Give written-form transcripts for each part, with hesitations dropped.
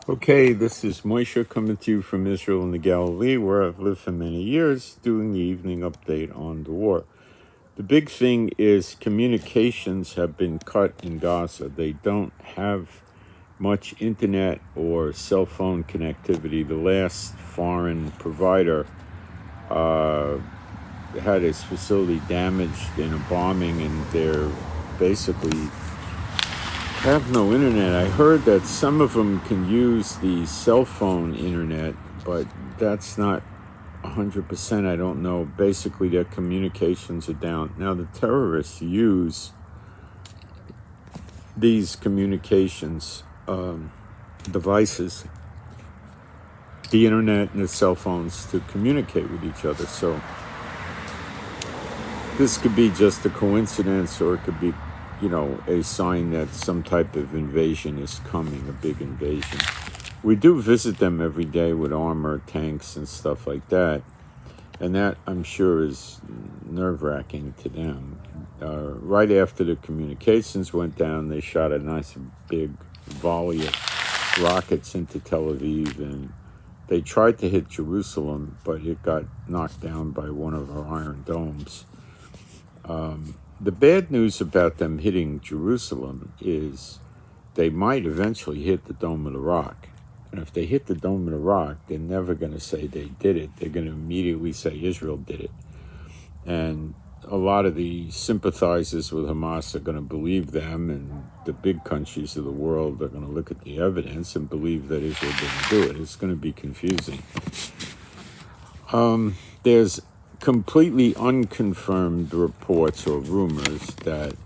Okay, this is Moshe coming to you from Israel and the Galilee, where I've lived for many years, doing the evening update on the war. The big thing is communications have been cut in Gaza. They don't have much internet or cell phone connectivity. The last foreign provider had his facility damaged in a bombing, and they're basically have no internet. I heard that some of them can use the cell phone internet, but that's not 100%. I don't know. Basically, their communications are down. Now, the terrorists use these communications devices, the internet and the cell phones, to communicate with each other. So this could be just a coincidence, or it could be, a sign that some type of invasion is coming, a big invasion. We do visit them every day with armor, tanks, and stuff like that. And that, I'm sure, is nerve-wracking to them. Right after the communications went down, they shot a nice big volley of rockets into Tel Aviv, and they tried to hit Jerusalem, but it got knocked down by one of our iron domes. The bad news about them hitting Jerusalem is they might eventually hit the Dome of the Rock. And if they hit the Dome of the Rock, they're never going to say they did it. They're going to immediately say Israel did it. And a lot of the sympathizers with Hamas are going to believe them, and the big countries of the world are going to look at the evidence and believe that Israel didn't do it. It's going to be confusing. There's completely unconfirmed reports or rumors that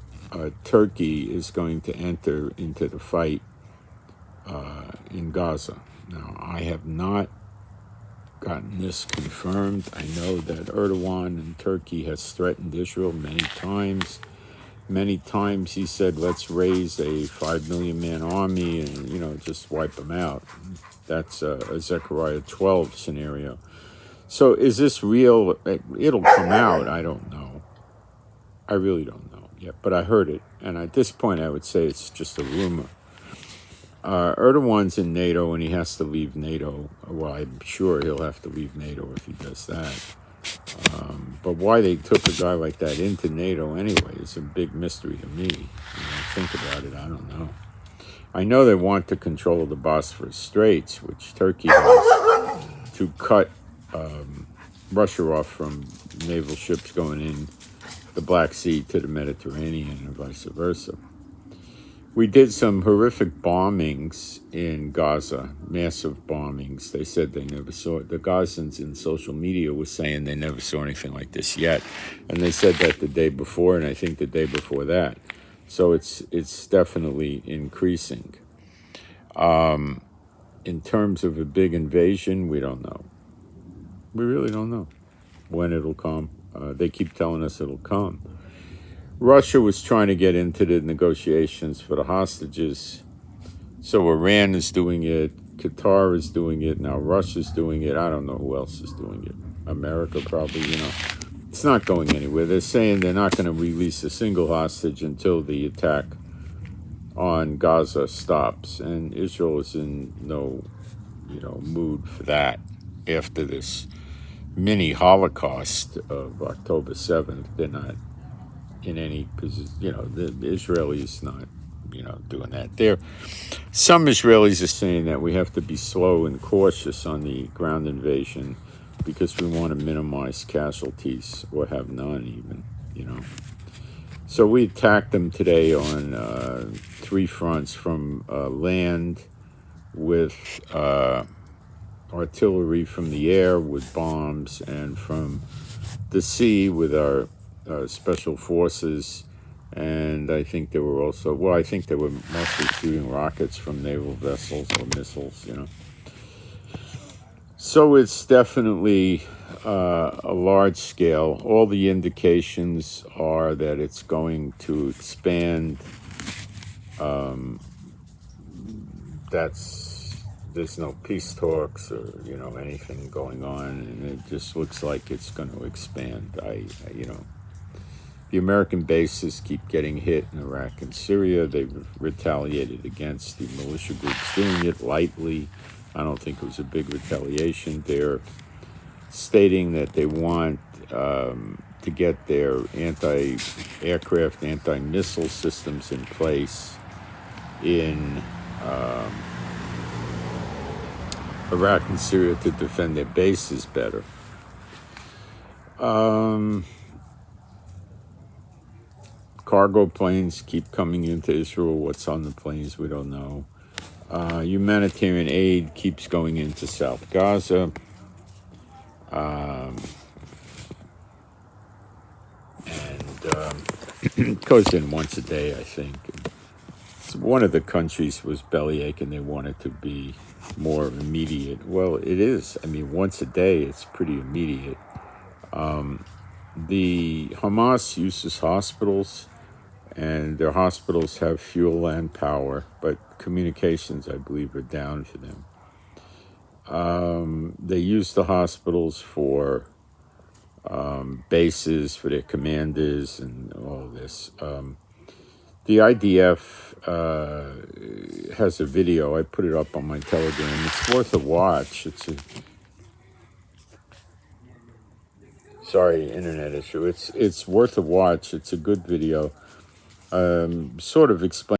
Turkey is going to enter into the fight in Gaza. Now, I have not gotten this confirmed. I know that Erdogan in Turkey has threatened Israel many times. Many times he said, let's raise a 5 million man army and, just wipe them out. That's a Zechariah 12 scenario. So is this real? It'll come out. I don't know. I really don't know yet, but I heard it. And at this point, I would say it's just a rumor. Erdogan's in NATO, and he has to leave NATO. Well, I'm sure he'll have to leave NATO if he does that. But why they took a guy like that into NATO anyway is a big mystery to me. Think about it, I don't know. I know they want to control the Bosphorus Straits, which Turkey has, to cut Russia off from naval ships going in the Black Sea to the Mediterranean and vice versa. We did some horrific bombings in Gaza, massive bombings. They said they never saw it. The Gazans in social media were saying they never saw anything like this yet. And they said that the day before, and I think the day before that. So it's definitely increasing. In terms of a big invasion, we don't know. We really don't know when it'll come. They keep telling us it'll come. Russia was trying to get into the negotiations for the hostages. So Iran is doing it. Qatar is doing it. Now Russia's doing it. I don't know who else is doing it. America probably, It's not going anywhere. They're saying they're not going to release a single hostage until the attack on Gaza stops. And Israel is in no, mood for that after this mini Holocaust of October 7th. They're not in any position, the Israelis not, doing that. Some Israelis are saying that we have to be slow and cautious on the ground invasion because we want to minimize casualties or have none even, So we attacked them today on 3 fronts, from land with artillery, from the air with bombs, and from the sea with our special forces. And I think they were also, I think they were mostly shooting rockets from naval vessels or missiles, So it's definitely a large scale. All the indications are that it's going to expand. There's no peace talks or, anything going on, and it just looks like it's going to expand. The American bases keep getting hit in Iraq and Syria. They've retaliated against the militia groups doing it lightly. I don't think it was a big retaliation. They're stating that they want to get their anti-aircraft, anti-missile systems in place in Iraq and Syria to defend their bases better. Cargo planes keep coming into Israel. What's on the planes, we don't know. Humanitarian aid keeps going into South Gaza. It goes in once a day, I think. One of the countries was bellyaching. They wanted to be more immediate. Well, it is. I mean, once a day, it's pretty immediate. The Hamas uses hospitals, and their hospitals have fuel and power, but communications, I believe, are down for them. They use the hospitals for bases for their commanders and all of this. The IDF has a video. I put it up on my Telegram. It's worth a watch. Sorry, internet issue. It's worth a watch. It's a good video. Sort of explaining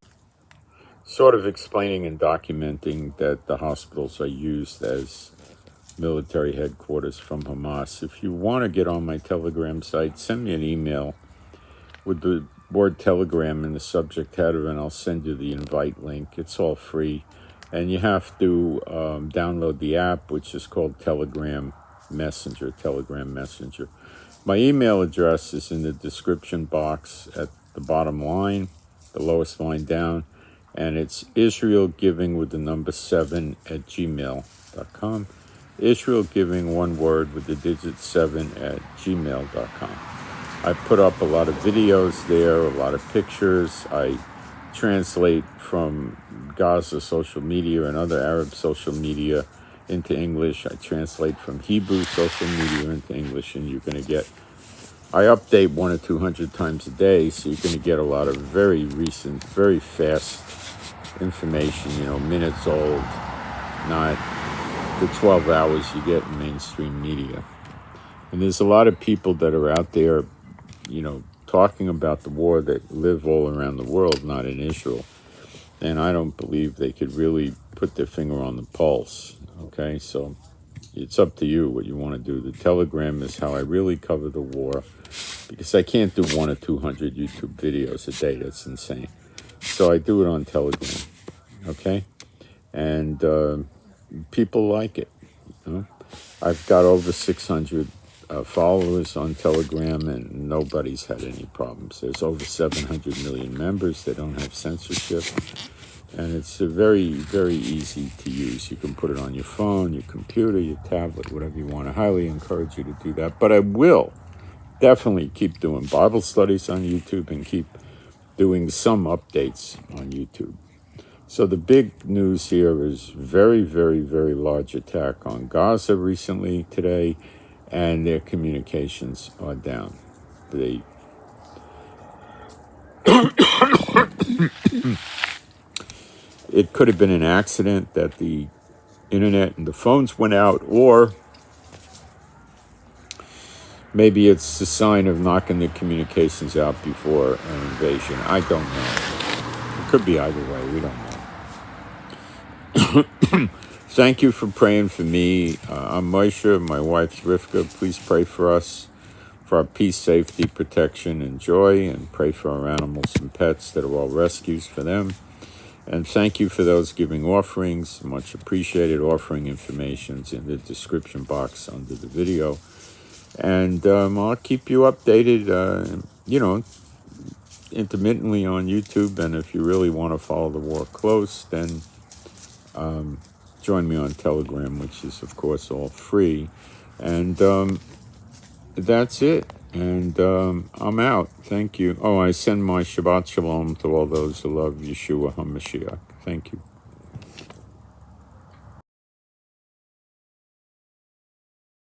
and documenting that the hospitals are used as military headquarters from Hamas. If you want to get on my Telegram site, send me an email with the word Telegram in the subject header, and I'll send you the invite link. It's all free, and you have to download the app, which is called Telegram Messenger. My email address is in the description box at the bottom line, the lowest line down, and it's israelgiving7@gmail.com. Israel Giving, one word, with the digit 7@gmail.com. I put up a lot of videos there, a lot of pictures. I translate from Gaza social media and other Arab social media into English. I translate from Hebrew social media into English, and you're going to get, I update 100 or 200 times a day, so you're going to get a lot of very recent, very fast information, minutes old, not the 12 hours you get in mainstream media. And there's a lot of people that are out there, talking about the war that live all around the world, not in Israel. And I don't believe they could really put their finger on the pulse. Okay, so it's up to you what you want to do. The Telegram is how I really cover the war, because I can't do 100 or 200 YouTube videos a day. That's insane. So I do it on Telegram. Okay, and people like it. I've got over 600 followers on Telegram, and nobody's had any problems. There's over 700 million members. They don't have censorship, and it's very, very easy to use. You can put it on your phone, your computer, your tablet, whatever you want. I highly encourage you to do that. But I will definitely keep doing Bible studies on YouTube and keep doing some updates on YouTube. So the big news here is very, very, very large attack on Gaza recently today, and their communications are down. It could have been an accident that the internet and the phones went out, or maybe it's a sign of knocking the communications out before an invasion. I don't know. It could be either way. We don't know. Thank you for praying for me. I'm Moshe, my wife's Rivka. Please pray for us, for our peace, safety, protection, and joy, and pray for our animals and pets that are all rescues for them. And thank you for those giving offerings. Much appreciated. Offering information's in the description box under the video. And I'll keep you updated, intermittently on YouTube. And if you really want to follow the war close, then join me on Telegram, which is, of course, all free. And that's it. And I'm out. Thank you. Oh, I send my Shabbat Shalom to all those who love Yeshua HaMashiach. Thank you.